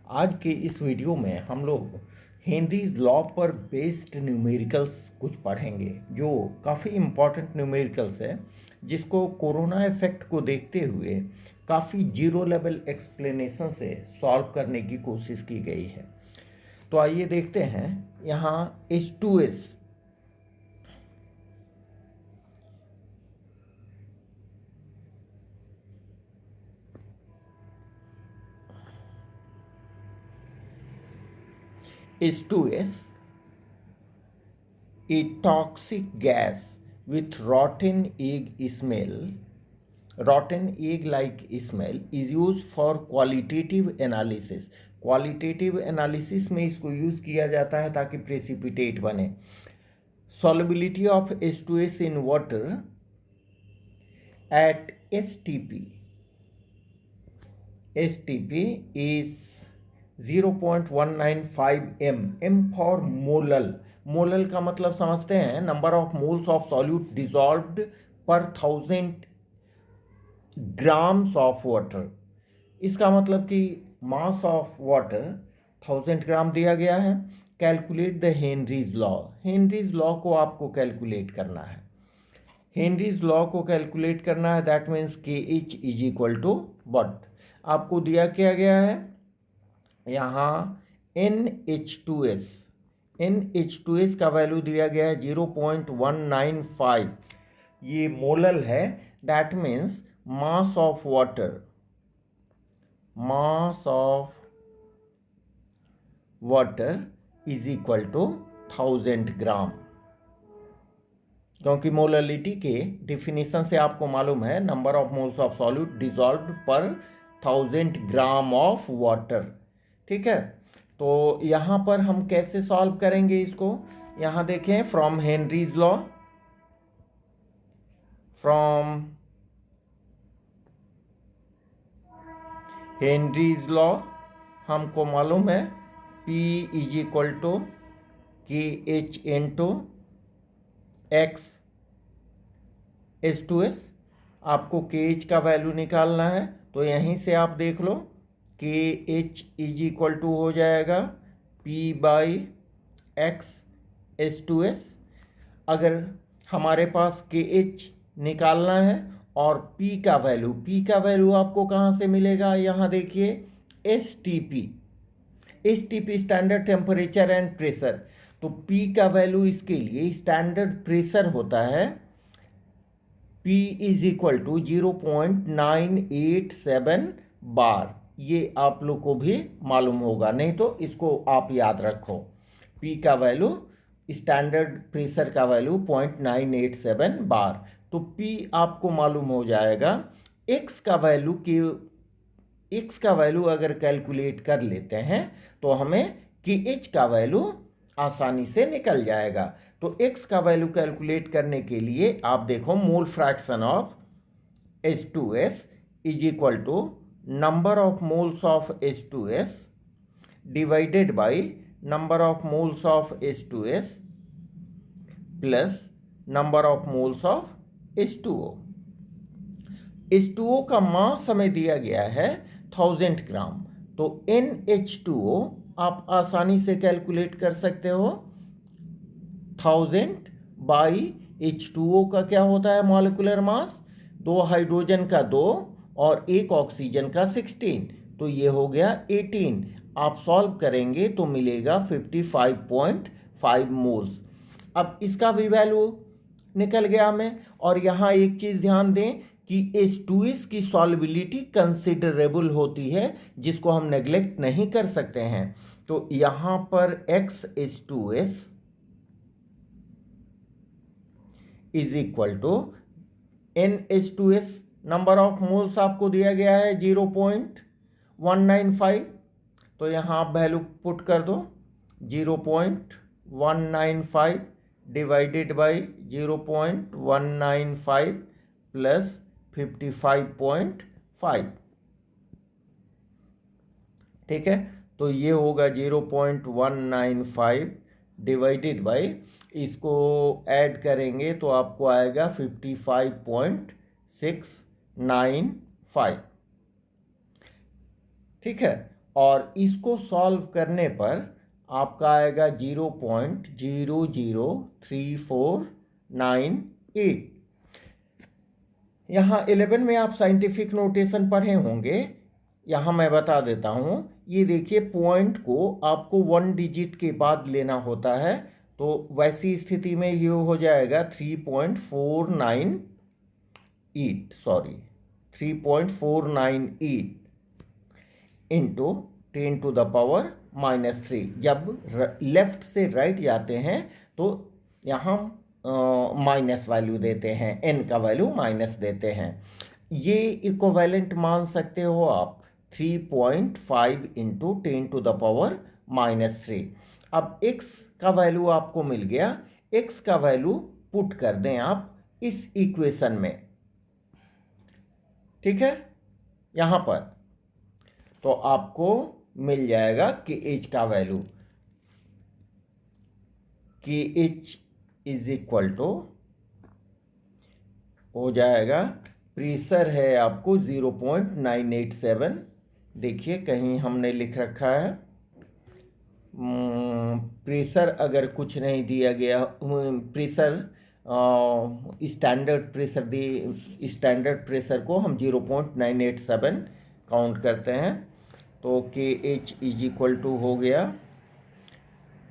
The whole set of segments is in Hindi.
आज के इस वीडियो में हम लोग हेनरीज लॉ पर बेस्ड न्यूमेरिकल्स कुछ पढ़ेंगे जो काफ़ी इम्पॉर्टेंट न्यूमेरिकल्स है, जिसको कोरोना इफेक्ट को देखते हुए काफ़ी जीरो लेवल एक्सप्लेनेशन से सॉल्व करने की कोशिश की गई है। तो आइए देखते हैं। यहाँ H2S H2S, a toxic gas with rotten egg like smell is used for qualitative analysis. Qualitative analysis में इसको यूज़ किया जाता है ताकि प्रेसिपिटेट बने। solubility of H2S in water at STP is 0.195 m for molal. Molal का मतलब समझते हैं, number of moles of solute dissolved per 1000 grams of water. इसका मतलब कि मास ऑफ वाटर 1000 ग्राम दिया गया है। Calculate the Henry's law. Henry's law को आपको कैलकुलेट करना है। हेनरीज लॉ को कैलकुलेट करना है, that means KH is equal to what आपको दिया किया गया है। यहाँ NH2S का वैल्यू दिया गया है 0.195। ये मोलल है, that means mass of water is equal to 1000 gram. क्योंकि मोललिटी के डिफिनीशन से आपको मालूम है, number of moles of solute dissolved per 1000 gram of water. ठीक है, तो यहाँ पर हम कैसे सॉल्व करेंगे इसको। यहाँ देखें, फ्रॉम हेनरीज लॉ हमको मालूम है P is equal to KH into X H2S। आपको KH का वैल्यू निकालना है, तो यहीं से आप देख लो, KH इज इक्वल टू हो जाएगा P/X H2S। अगर हमारे पास KH निकालना है और P का वैल्यू आपको कहाँ से मिलेगा। यहाँ देखिए, STP standard temperature and pressure. तो P का वैल्यू इसके लिए स्टैंडर्ड प्रेशर होता है P इज इक्वल टू 0.987 बार। ये आप लोग को भी मालूम होगा, नहीं तो इसको आप याद रखो। P का वैल्यू, स्टैंडर्ड प्रेशर का वैल्यू 0.987 बार। तो P आपको मालूम हो जाएगा। X का वैल्यू अगर कैलकुलेट कर लेते हैं तो हमें KH का वैल्यू आसानी से निकल जाएगा। तो X का वैल्यू कैलकुलेट करने के लिए आप देखो, mole fraction of H2S is equal to number of moles of H2S divided by number of moles of H2S plus number of moles of H2O। H2O का मास हमें दिया गया है 1000 ग्राम। तो NH2O आप आसानी से कैलकुलेट कर सकते हो। 1000 बाई H2O का क्या होता है मॉलिक्यूलर मास, 2 हाइड्रोजन का 2 और 1 ऑक्सीजन का 16, तो ये हो गया 18। आप सॉल्व करेंगे तो मिलेगा 55.5 मोल्स। अब इसका भी वैल्यू निकल गया हमें। और यहाँ एक चीज़ ध्यान दें कि H2S की सॉल्युबिलिटी कंसिडरेबल होती है, जिसको हम नेग्लेक्ट नहीं कर सकते हैं। तो यहाँ पर XH2S is equal to NH2S, number of moles आपको दिया गया है 0.195। तो यहाँ आप वैल्यू पुट कर दो, 0.195 डिवाइडेड बाई 0.195 प्लस 55.5। ठीक है, तो ये होगा 0.195 डिवाइडेड बाई, इसको ऐड करेंगे तो आपको आएगा 55.695। ठीक है, और इसको सॉल्व करने पर आपका आएगा 0.00349 यहाँ 11 में आप साइंटिफिक नोटेशन पढ़े होंगे, यहाँ मैं बता देता हूँ। ये देखिए, पॉइंट को आपको 1 डिजिट के बाद लेना होता है, तो वैसी स्थिति में ये हो जाएगा 3.498 सॉरी 3.498 इंटू 10⁻³ जब लेफ्ट से राइट जाते हैं तो यहाँ माइनस वैल्यू देते हैं, n का वैल्यू माइनस देते हैं। ये इक्विवेलेंट मान सकते हो आप 3.5 इंटू 10⁻³ अब x का वैल्यू आपको मिल गया, x का वैल्यू पुट कर दें आप इस इक्वेशन में, ठीक है। यहाँ पर तो आपको मिल जाएगा कि h का वैल्यू कि h इज इक्वल टू हो जाएगा, प्रेशर है आपको 0.987, देखिए कहीं हमने लिख रखा है प्रेशर अगर कुछ नहीं दिया गया, प्रेशर स्टैंडर्ड प्रेशर को हम 0.987 काउंट करते हैं, तो के एच इज इक्वल टू हो गया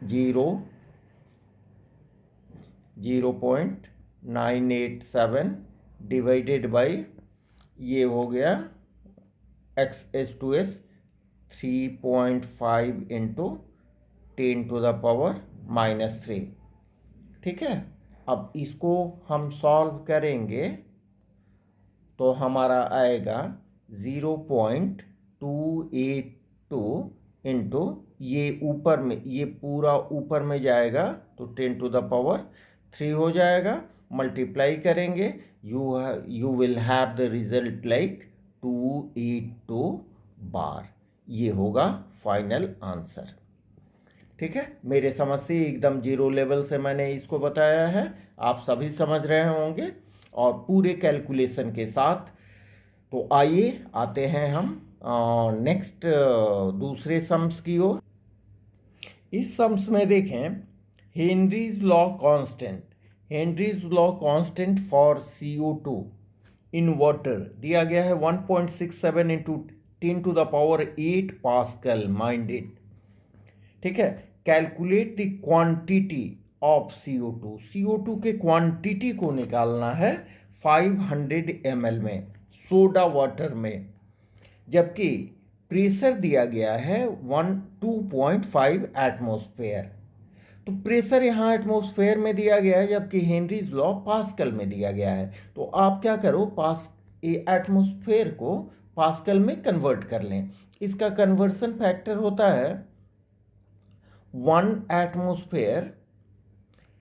0.987 डिवाइडेड बाई ये हो गया XH2S 3.5 इंटू 10⁻³ ठीक है। अब इसको हम सॉल्व करेंगे तो हमारा आएगा 0.282 इंटू ये ऊपर में, ये पूरा ऊपर में जाएगा तो 10⁻³ हो जाएगा, मल्टीप्लाई करेंगे you will have the result like 282 बार। ये होगा फाइनल आंसर, ठीक है। मेरे समझ से एकदम जीरो लेवल से मैंने इसको बताया है, आप सभी समझ रहे होंगे और पूरे कैलकुलेशन के साथ। तो आइए आते हैं हम नेक्स्ट दूसरे सम्स की ओर। इस सम्स में देखें, Henry's law constant for CO2 in water दिया गया है 1.67 इंटू 10⁸ पास्कल, माइंड इट, ठीक है। Calculate the quantity of CO2 के क्वांटिटी को निकालना है 500 ml में सोडा वाटर में, जबकि प्रेशर दिया गया है 2.5 एटमॉस्फेयर। तो प्रेशर यहाँ एटमॉस्फेयर में दिया गया है, जबकि हेनरीज लॉ पास्कल में दिया गया है। तो आप क्या करो, एटमॉस्फेयर को पास्कल में कन्वर्ट कर लें। इसका कन्वर्सन फैक्टर होता है 1 atmosphere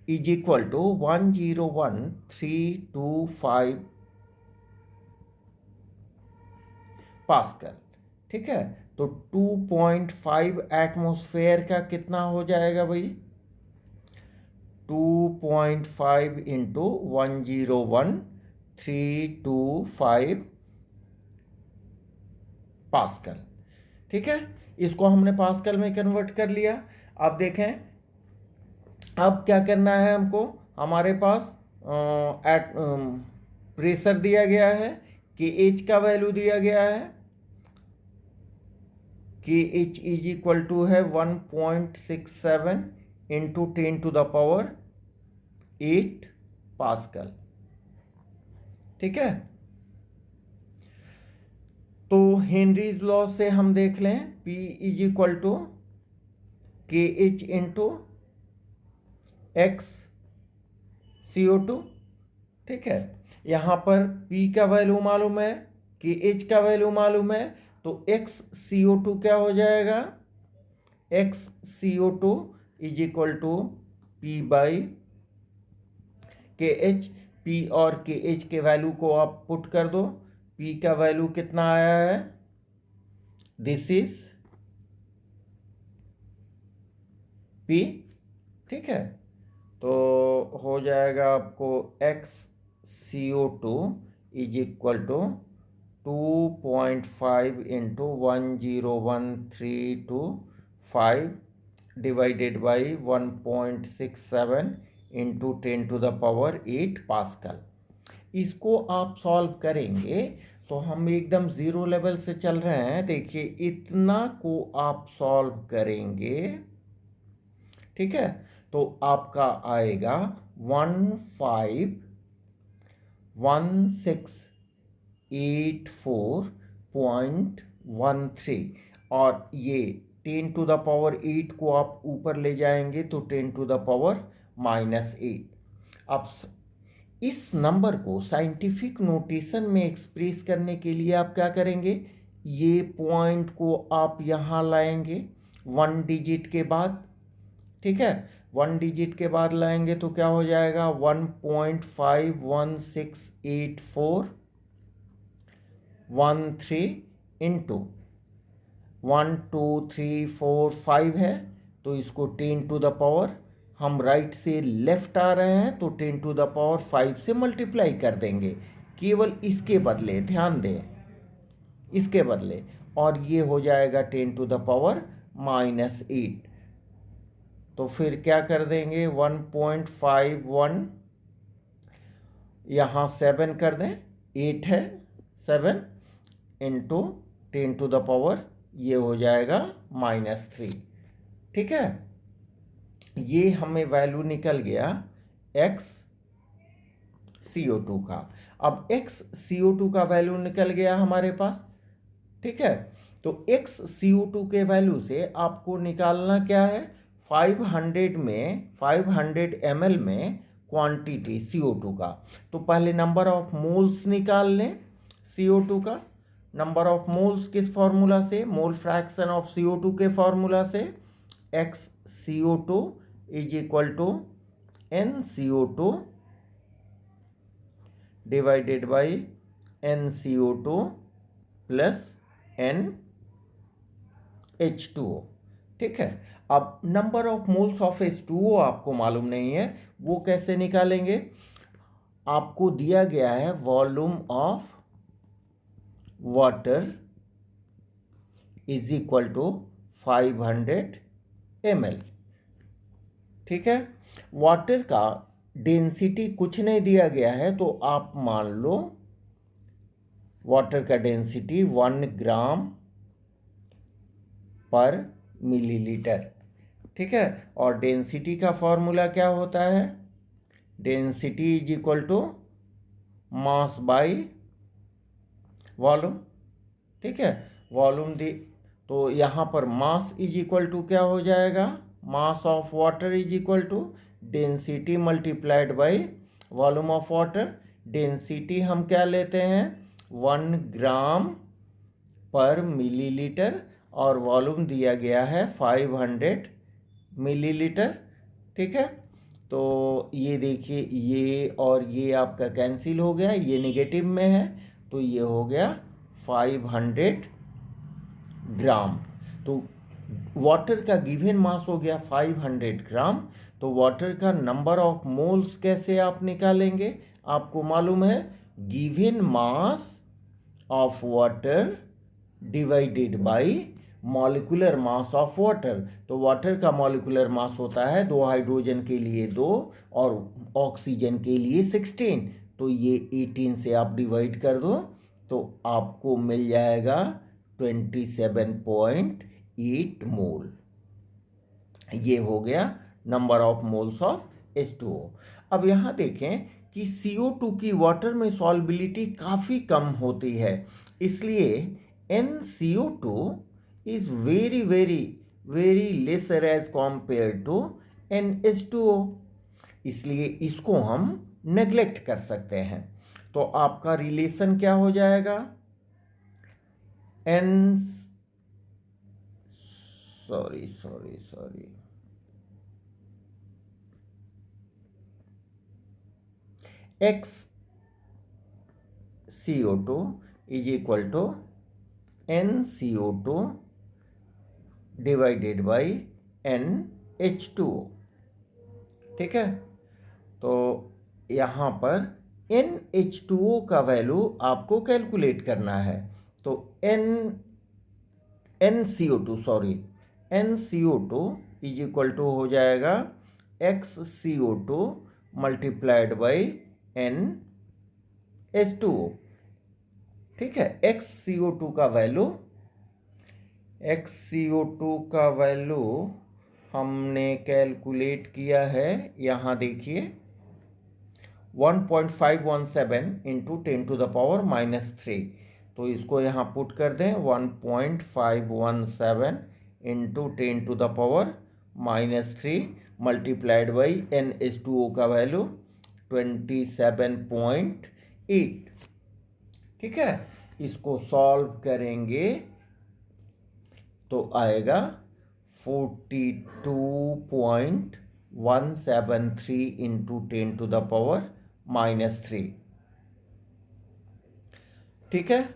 is equal to 101,325 pascal, ठीक है। तो 2.5 एटमॉस्फेयर का कितना हो जाएगा भाई, 2.5 इंटू 101,325 पास्कल, ठीक है। इसको हमने पास्कल में कन्वर्ट कर लिया। अब देखें, अब क्या करना है हमको, हमारे पास प्रेशर दिया गया है, कि एच का वैल्यू दिया गया है, कि एच इज इक्वल टू है 1.67 इंटू 10⁸ पास्कल, ठीक है। तो हेनरीज लॉ से हम देख लें, P इज इक्वल टू के एच इंटू एक्स CO2, ठीक है। यहाँ पर P का वैल्यू मालूम है, कि H का वैल्यू मालूम है, तो x CO2 क्या हो जाएगा, x CO2 is equal to P by K H. P और के एच के वैल्यू को आप पुट कर दो, P का वैल्यू कितना आया है, दिस इज P, ठीक है। तो हो जाएगा आपको x CO2 is equal to 2.5 into 10132 divided by 1.67 into 10⁸ pascal. इसको आप सॉल्व करेंगे तो हम एकदम ज़ीरो लेवल से चल रहे हैं। देखिए इतना को आप सॉल्व करेंगे, ठीक है, तो आपका आएगा 151684.13 और ये 10⁸ को आप ऊपर ले जाएंगे तो 10⁻⁻8। अब इस नंबर को साइंटिफिक नोटेशन में एक्सप्रेस करने के लिए आप क्या करेंगे, ये पॉइंट को आप यहाँ लाएंगे 1 डिजिट के बाद, ठीक है, 1 डिजिट के बाद लाएंगे तो क्या हो जाएगा 1.5168413 इंटू 1 2 3 4 5 है तो इसको 10⁸ हम राइट से लेफ्ट आ रहे हैं तो 10⁵ से मल्टीप्लाई कर देंगे, केवल इसके बदले, ध्यान दें, इसके बदले, और ये हो जाएगा 10⁻⁻8। तो फिर क्या कर देंगे 1.51, यहाँ 7 कर दें, 8 है 7 इंटू 10⁸, ये हो जाएगा -3, ठीक है। ये हमें वैल्यू निकल गया x CO2 का। अब x CO2 का वैल्यू निकल गया हमारे पास, ठीक है, तो x CO2 के वैल्यू से आपको निकालना क्या है, 500 ml में क्वांटिटी CO2 का। तो पहले नंबर ऑफ मोल्स निकाल लें CO2 का। नंबर ऑफ मोल्स किस फॉर्मूला से, मोल फ्रैक्शन ऑफ CO2 के फॉर्मूला से, x CO2 is equal to NCO2 divided by NCO2 plus NH2O, ठीक है। अब number of moles of H2O आपको मालूम नहीं है, वो कैसे निकालेंगे, आपको दिया गया है volume of water is equal to 500 ml, ठीक है। वाटर का डेंसिटी कुछ नहीं दिया गया है तो आप मान लो वाटर का डेंसिटी 1 ग्राम पर मिलीलीटर, ठीक है। और डेंसिटी का फॉर्मूला क्या होता है, density is equal to mass by volume, ठीक है। वॉल्यूम दी तो यहाँ पर मास इज इक्वल टू क्या हो जाएगा, mass of water is equal to density multiplied by volume of water. Density हम क्या लेते हैं 1 ग्राम पर मिलीलीटर और वॉल्यूम दिया गया है 500 मिलीलीटर, ठीक है। तो ये देखिए ये और ये आपका कैंसिल हो गया, ये नेगेटिव में है तो ये हो गया 500 ग्राम। तो वाटर का गिवन मास हो गया 500 ग्राम। तो वाटर का नंबर ऑफ मोल्स कैसे आप निकालेंगे, आपको मालूम है given mass of water divided by molecular mass of water. तो वाटर का मॉलिक्यूलर मास होता है 2 हाइड्रोजन के लिए 2 और ऑक्सीजन के लिए 16, तो ये 18 से आप डिवाइड कर दो तो आपको मिल जाएगा 27.8 मोल। ये हो गया number of moles of H2O। अब यहाँ देखें कि CO2 की वाटर में सॉल्बिलिटी काफ़ी कम होती है, इसलिए NCO2 is very very very lesser as compared to NH2O, इसलिए इसको हम नेग्लेक्ट कर सकते हैं। तो आपका रिलेशन क्या हो जाएगा, x CO2 is equal to NCO2 divided by NH2O, ठीक है। तो यहाँ पर NH2O का वैल्यू आपको कैलकुलेट करना है। तो NCO2 इज इक्वल टू हो जाएगा XCO2 मल्टीप्लाइड बाई NH2O। ठीक है, XCO2 का वैल्यू हमने कैलकुलेट किया है, यहाँ देखिए 1.517 इंटू 10⁻³ तो इसको यहाँ पुट कर दें 1.517 इंटू 10⁻³ मल्टीप्लाइड बाई NH2O का वैल्यू 27.8। ठीक है, इसको सॉल्व करेंगे तो आएगा 42.173 इंटू 10⁻³ ठीक है,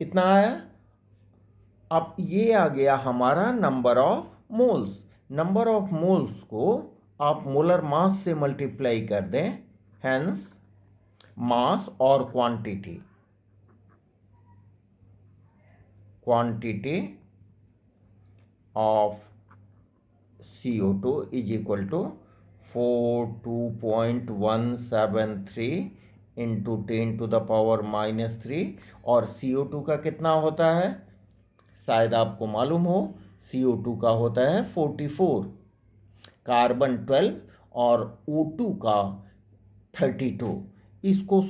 इतना आया। अब ये आ गया हमारा number of moles. Number of moles को आप मोलर मास से मल्टीप्लाई कर दें, हेंस मास और quantity of CO2 is equal to 42.173 into 10⁻³ और CO2 का कितना होता है, शायद आपको मालूम हो, CO2 का होता है 44, कार्बन 12 और O2 का 32। इसको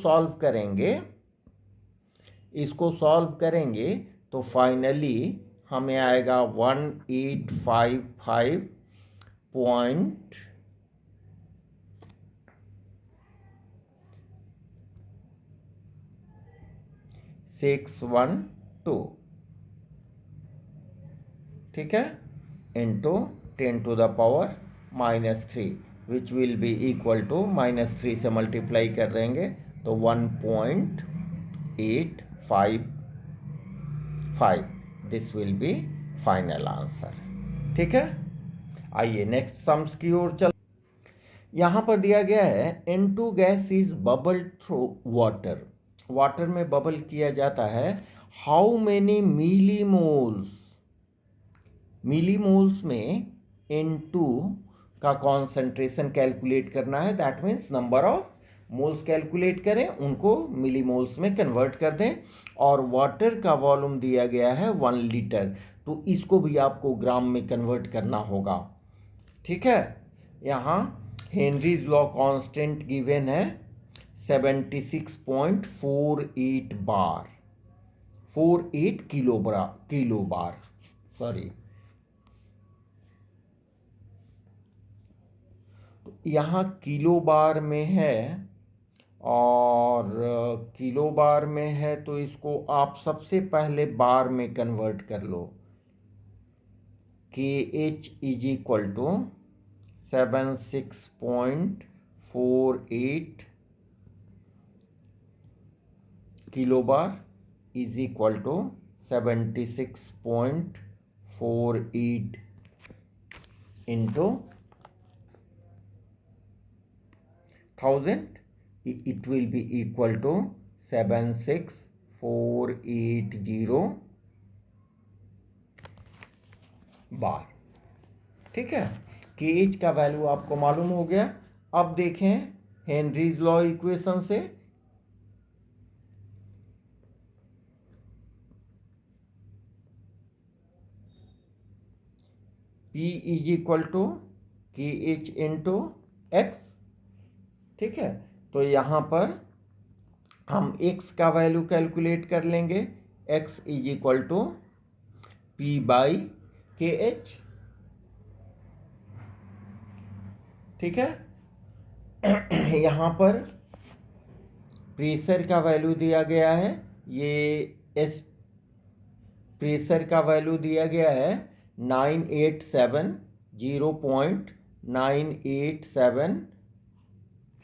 सॉल्व करेंगे तो फाइनली हमें आएगा 1855.612 ठीक है, into 10⁻³ which will be equal to -3 से मल्टीप्लाई कर देंगे तो 1.855। This will be final answer. ठीक है, आइए नेक्स्ट सम्स की ओर चल। यहाँ पर दिया गया है N2 gas is bubbled through water. Water में बबल किया जाता है, हाउ मेनी मिलीमोल्स में N2 का कॉन्सेंट्रेशन कैलकुलेट करना है। That means number of moles calculate करें, उनको मिलीमोल्स में कन्वर्ट कर दें। और वाटर का वॉल्यूम दिया गया है 1 लीटर, तो इसको भी आपको ग्राम में कन्वर्ट करना होगा। ठीक है, यहाँ हेनरीज लॉ कांस्टेंट गिवन है 76.48 बार, 48 किलो बार सॉरी। तो यहाँ किलो बार में है, और किलो बार में है तो इसको आप सबसे पहले बार में कन्वर्ट कर लो। KH is equal to 76.48 kilo bar is equal to 76.48 into 1000, it will be equal to 76480 bar. ठीक है, KH का वैल्यू आपको मालूम हो गया। अब देखें हेनरीज लॉ इक्वेशन से, P is equal to KH into X। ठीक है, तो यहाँ पर हम x का वैल्यू कैलकुलेट कर लेंगे, x is equal to P/KH। ठीक है, यहाँ पर प्रेशर का वैल्यू दिया गया है, ये एस प्रेशर का वैल्यू दिया गया है 0.987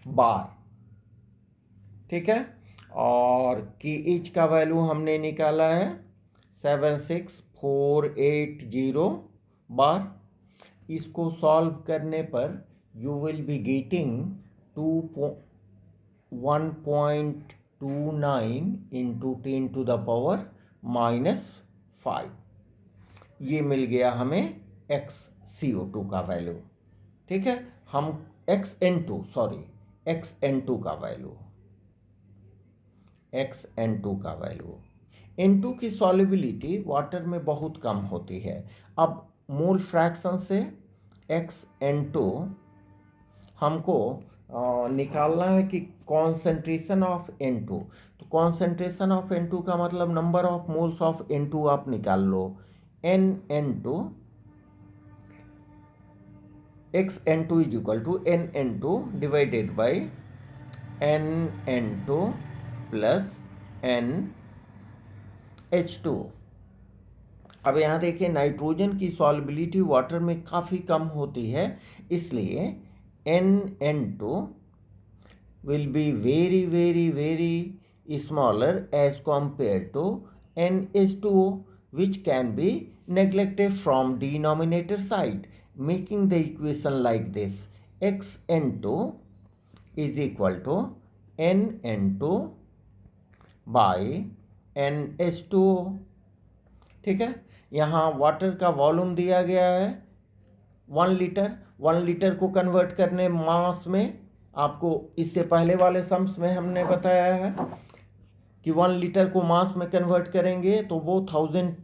बार। ठीक है, और KH का वैल्यू हमने निकाला है 76480 बार। इसको सॉल्व करने पर you will be getting 1.29 into 10⁻⁻5, ये मिल गया हमें XCO2 का वैल्यू। ठीक है, हम XN2 का वैल्यू N2 की सॉल्युबिलिटी वाटर में बहुत कम होती है। अब मोल फ्रैक्शन से XN2 हमको निकालना है कि कॉन्सेंट्रेशन ऑफ N2। तो कॉन्सेंट्रेशन ऑफ N2 का मतलब number of moles of N2 आप निकाल लो। NN2 XN2 is equal to NN2 divided by NN2 plus NH2। अब यहाँ देखिए नाइट्रोजन की सॉल्युबिलिटी वाटर में काफ़ी कम होती है, इसलिए NN2 will be very very very smaller as compared to NH2O, which can be neglected from denominator side, making the equation like this: XN2 is equal to NN2 by NH2O। ठीक है, यहाँ वाटर का वॉल्यूम दिया गया है 1 लीटर। 1 लीटर को कन्वर्ट करने मास में, आपको इससे पहले वाले सम्स में हमने बताया है कि 1 लीटर को मास में कन्वर्ट करेंगे तो वो 1000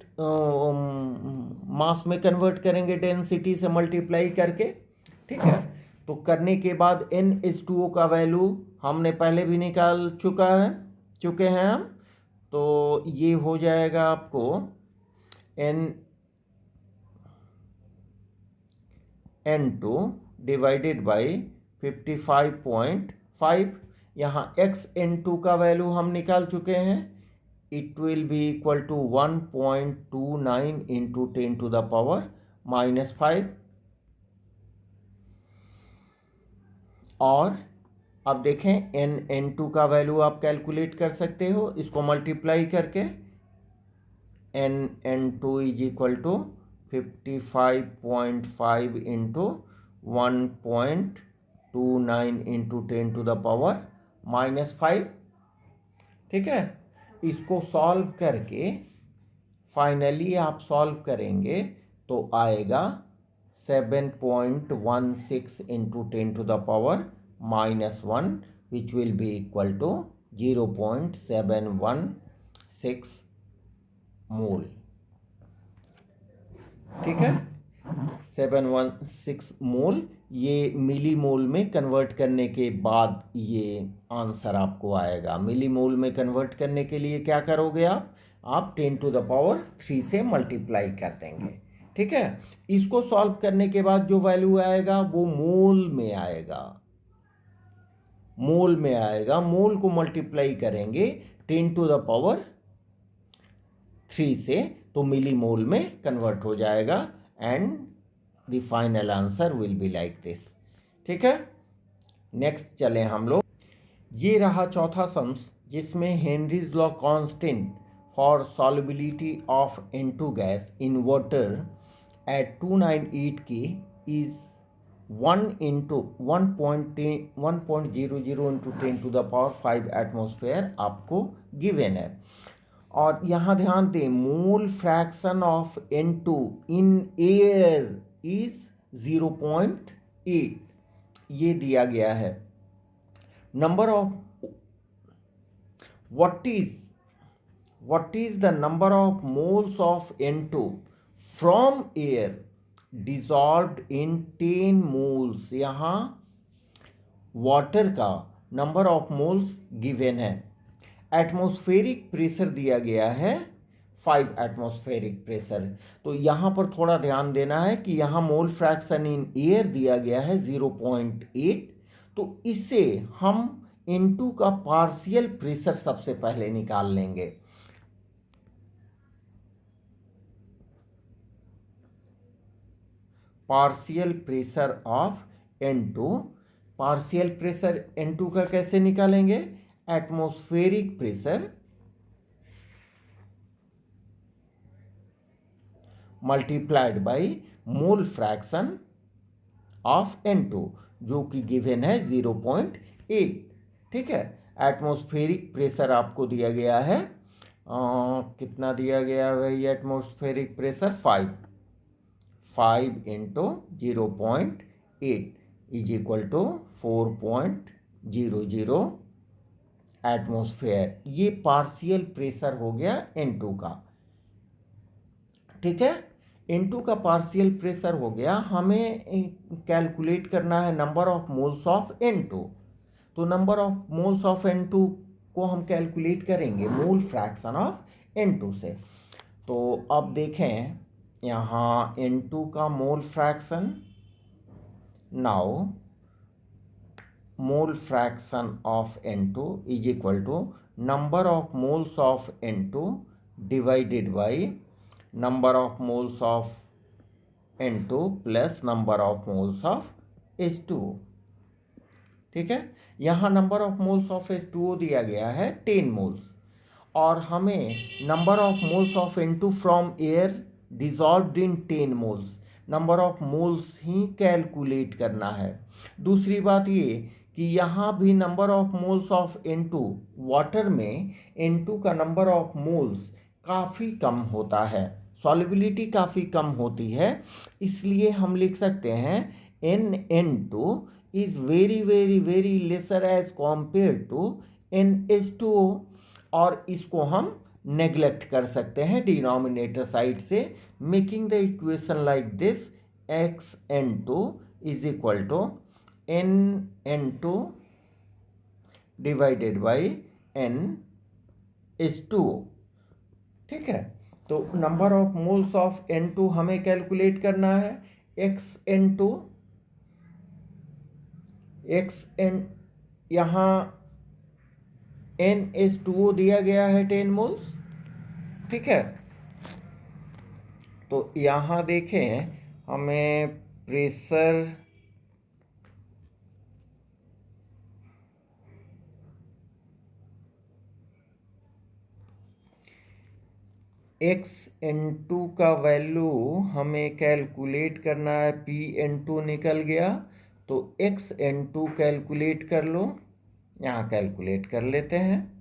मास में कन्वर्ट करेंगे डेंसिटी से मल्टीप्लाई करके। ठीक है, तो करने के बाद NH2O का वैल्यू हमने पहले भी निकाल चुके हैं हम। तो ये हो जाएगा आपको N2 डिवाइडेड बाई 55.5। यहाँ XN2 का वैल्यू हम निकाल चुके हैं, it will be equal to 1.29 into 10⁻⁻5। और अब देखें NN2 का वैल्यू आप कैलकुलेट कर सकते हो इसको मल्टीप्लाई करके। NN2 is equal to 55.5 into 1.29 into 10⁻⁻5। ठीक है, इसको सॉल्व करके फाइनली आप सॉल्व करेंगे तो आएगा 7.16 into 10⁻⁻1, which will be equal to 0.716 mole. ठीक है, 716 मोल, ये मिली मोल में कन्वर्ट करने के बाद ये आंसर आपको आएगा। मिली मोल में कन्वर्ट करने के लिए क्या करोगे आप 10⁻³ से मल्टीप्लाई कर देंगे। ठीक है, इसको सॉल्व करने के बाद जो वैल्यू आएगा वो मोल में आएगा। मोल को मल्टीप्लाई करेंगे 10⁻³ से तो मिली मोल में कन्वर्ट हो जाएगा and the final answer will be like this. ठीक है, नेक्स्ट चलें हम लोग। ये रहा चौथा सम्स जिसमें Henry's law constant for solubility of N2 gas in water at 298 K is 1 into 1.00 into 10⁵ atmosphere आपको गिवन है। और यहाँ ध्यान दें, मोल fraction of N2 in air is 0.8, ये दिया गया है। Number of what is the number of moles of N2 from air dissolved in 10 moles। यहाँ वाटर का नंबर ऑफ मोल्स गिवन है। एटमॉस्फेरिक प्रेशर दिया गया है 5 एटमॉस्फेरिक प्रेशर। तो यहाँ पर थोड़ा ध्यान देना है कि यहाँ मोल फ्रैक्शन इन एयर दिया गया है 0.8। तो इससे हम N2 का पार्शियल प्रेशर सबसे पहले निकाल लेंगे। Partial pressure of N2, partial pressure N2 का कैसे निकालेंगे? Atmospheric pressure multiplied by mole fraction of N2 जो कि गिवन है 0.8। ठीक है। एटमॉस्फेरिक प्रेशर आपको दिया गया है, कितना दिया गया है भाई? Atmospheric pressure 5 into 0.8 is equal to 4.00 atmosphere. ये पार्शियल प्रेशर हो गया N2 का, ठीक है। N2 का पार्शियल प्रेशर हो गया। हमें कैलकुलेट करना है number of moles of N2। तो number of moles of N2 को हम कैलकुलेट करेंगे मोल फ्रैक्शन ऑफ N2 से। तो अब देखें यहाँ N2 का mole fraction, now mole fraction of N2 is equal to number of moles of N2 divided by number of moles of N2 plus number of moles of H2O, ठीक है। यहाँ number of moles of H2O दिया गया है 10 मोल्स, और हमें number of moles of N2 from air dissolved in 10 moles, number of moles he calculate करना है। दूसरी बात ये कि यहाँ भी number of moles of N2, water में N2 का नंबर ऑफ मोल्स काफ़ी कम होता है, सॉल्युबिलिटी काफ़ी कम होती है, इसलिए हम लिख सकते हैं NN2 is very very very lesser as compare to NH2O, और इसको हम नेग्लेक्ट कर सकते हैं डिनोमिनेटर साइड से, making the equation like this XN2 is equal to NN2 divided by NH2O, ठीक है। तो number of moles of N2 हमें कैलकुलेट करना है, XN2 यहाँ NH2O दिया गया है 10 मोल्स, ठीक है। तो यहाँ देखें हमें प्रेशर XN2 का वैल्यू हमें कैलकुलेट करना है, PN2 निकल गया, तो XN2 कैलकुलेट कर लो, यहाँ कैलकुलेट कर लेते हैं।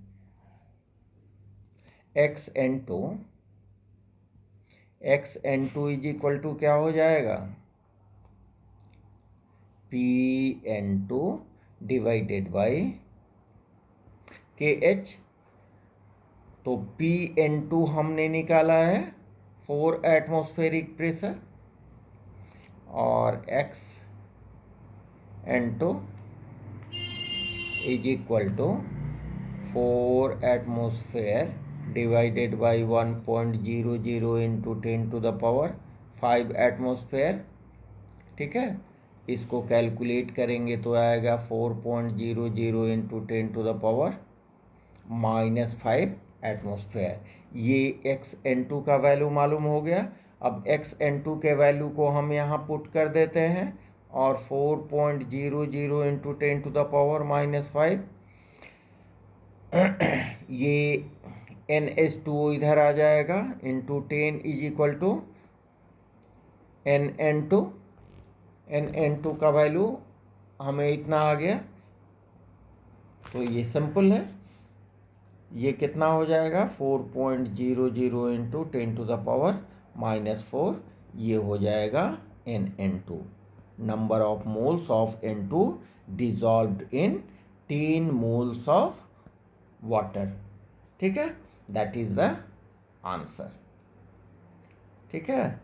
XN2 इज इक्वल टू क्या हो जाएगा? PN2 divided by KH। तो PN2 हमने निकाला है 4 एटमॉस्फेरिक प्रेशर, और XN2 is equal to 4 atmosphere divided by 1.00 into 10 to the power 5 atmosphere, ठीक है। इसको कैलकुलेट करेंगे तो आएगा 4.00 into 10 to the power -5 atmosphere. ये XN2 का वैल्यू मालूम हो गया। अब XN2 के वैल्यू को हम यहाँ पुट कर देते हैं, और 4.00 इंटू 10 टू द पावर -5, ये NH2O इधर आ जाएगा, into 10 is equal to NN2 का वैल्यू हमें इतना आ गया। तो ये सिंपल है, ये कितना हो जाएगा? 4.00 इंटू 10 टू द पावर -4, ये हो जाएगा NN2, number of moles of N2 dissolved in 10 moles of water, ठीक है। दैट इज द आंसर, ठीक है।